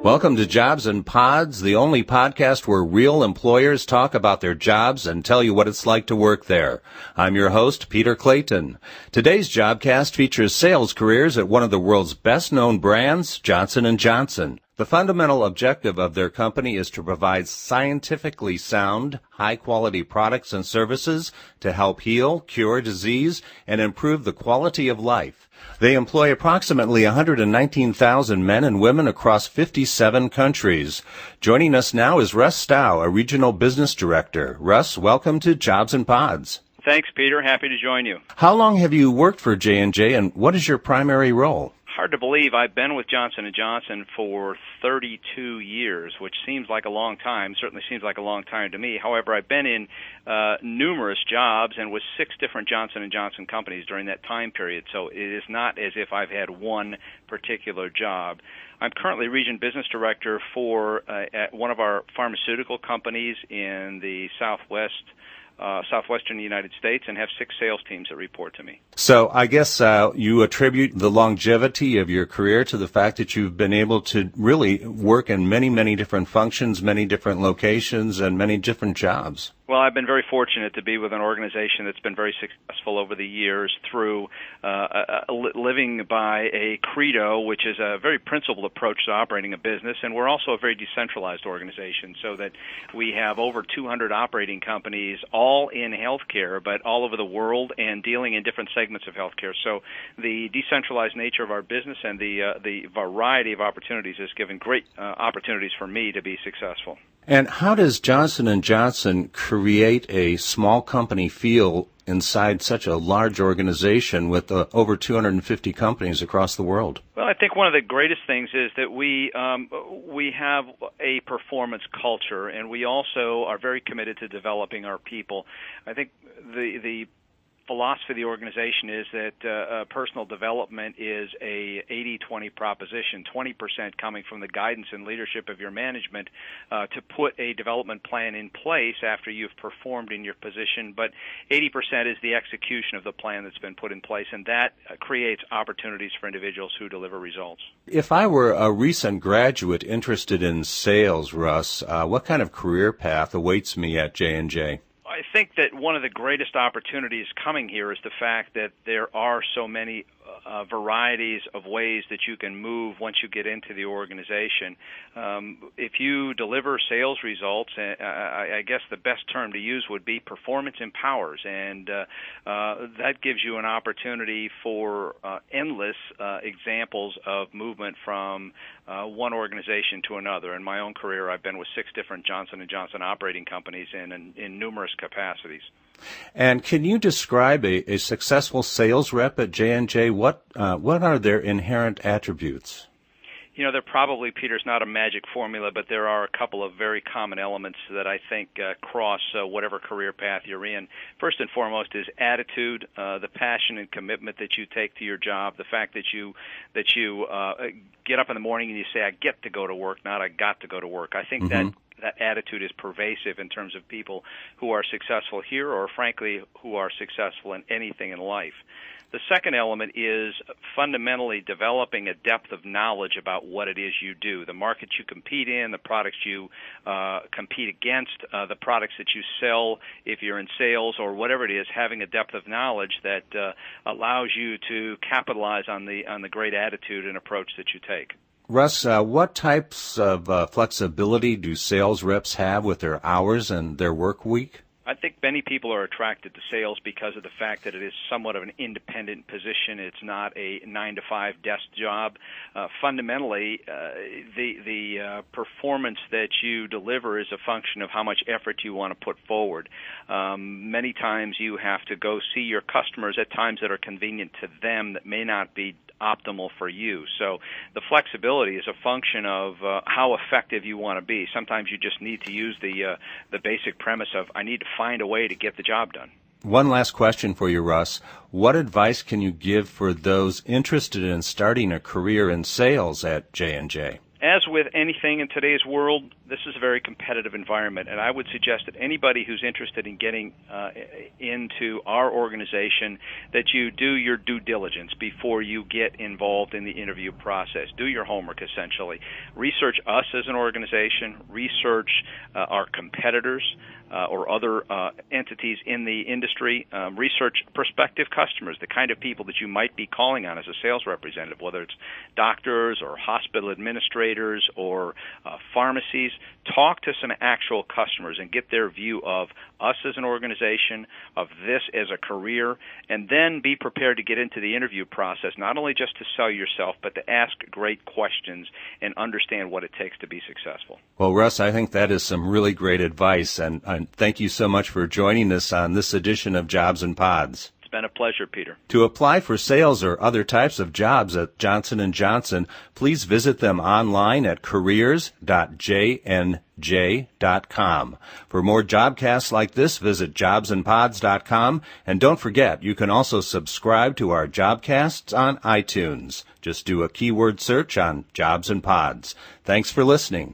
Welcome to Jobs and Pods, the only podcast where real employers talk about their jobs and tell you what it's like to work there. I'm your host, Peter Clayton. Today's Jobcast features sales careers at one of the world's best-known brands, Johnson & Johnson. The fundamental objective of their company is to provide scientifically sound, high-quality products and services to help heal, cure disease, and improve the quality of life. They employ approximately 119,000 men and women across 57 countries. Joining us now is Russ Stough, a regional business director. Russ, welcome to Jobs and Pods. Thanks, Peter. Happy to join you. How long have you worked for J&J, and what is your primary role? Hard to believe. I've been with Johnson & Johnson for 32 years, which seems like a long time, certainly seems like a long time to me. However, I've been in numerous jobs and with 6 different Johnson & Johnson companies during that time period, so it is not as if I've had one particular job. I'm currently Region Business Director for at one of our pharmaceutical companies in the southwestern United States, and have 6 sales teams that report to me. So I guess you attribute the longevity of your career to the fact that you've been able to really work in many, many different functions, many different locations, and many different jobs. Well, I've been very fortunate to be with an organization that's been very successful over the years through living by a credo, which is a very principled approach to operating a business, and we're also a very decentralized organization, so that we have over 200 operating companies, all in healthcare, but all over the world and dealing in different segments of healthcare. So the decentralized nature of our business and the variety of opportunities has given great opportunities for me to be successful. And how does Johnson & Johnson create a small company feel inside such a large organization with over 250 companies across the world? Well, I think one of the greatest things is that we have a performance culture, and we also are very committed to developing our people. I think the philosophy of the organization is that personal development is a 80-20 proposition, 20% coming from the guidance and leadership of your management to put a development plan in place after you've performed in your position, but 80% is the execution of the plan that's been put in place, and that creates opportunities for individuals who deliver results. If I were a recent graduate interested in sales, Russ, what kind of career path awaits me at J&J? I think that one of the greatest opportunities coming here is the fact that there are so many varieties of ways that you can move once you get into the organization. If you deliver sales results, I guess the best term to use would be performance empowers, and that gives you an opportunity for endless examples of movement from one organization to another. In my own career, I've been with 6 different Johnson & Johnson operating companies in numerous capacities. And can you describe a successful sales rep at J&J? What are their inherent attributes? You know, there probably, Peter, is not a magic formula, but there are a couple of very common elements that I think cross whatever career path you're in. First and foremost is attitude, the passion and commitment that you take to your job, the fact that you get up in the morning and you say, I get to go to work, not I got to go to work. I think that attitude is pervasive in terms of people who are successful here or, frankly, who are successful in anything in life. The second element is fundamentally developing a depth of knowledge about what it is you do, the markets you compete in, the products you compete against, the products that you sell if you're in sales or whatever it is, having a depth of knowledge that allows you to capitalize on the great attitude and approach that you take. Russ, what types of flexibility do sales reps have with their hours and their work week? I think many people are attracted to sales because of the fact that it is somewhat of an independent position. It's not a 9-to-5 desk job. Fundamentally, the performance that you deliver is a function of how much effort you want to put forward. Many times you have to go see your customers at times that are convenient to them that may not be optimal for you. So the flexibility is a function of how effective you want to be. Sometimes you just need to use the basic premise of I need to find a way to get the job done. One last question for you, Russ. What advice can you give for those interested in starting a career in sales at J&J? As with anything in today's world, this is a very competitive environment, and I would suggest that anybody who's interested in getting into our organization, that you do your due diligence before you get involved in the interview process. Do your homework, essentially. Research us as an organization. Research our competitors or other entities in the industry. Research prospective customers, the kind of people that you might be calling on as a sales representative, whether it's doctors or hospital administrators or pharmacies. Talk to some actual customers and get their view of us as an organization, of this as a career, and then be prepared to get into the interview process, not only just to sell yourself, but to ask great questions and understand what it takes to be successful. Well, Russ, I think that is some really great advice, and thank you so much for joining us on this edition of Jobs and Pods. It's been a pleasure, Peter. To apply for sales or other types of jobs at Johnson & Johnson, please visit them online at careers.jnj.com. For more jobcasts like this, visit jobsandpods.com. And don't forget, you can also subscribe to our jobcasts on iTunes. Just do a keyword search on Jobs and Pods. Thanks for listening.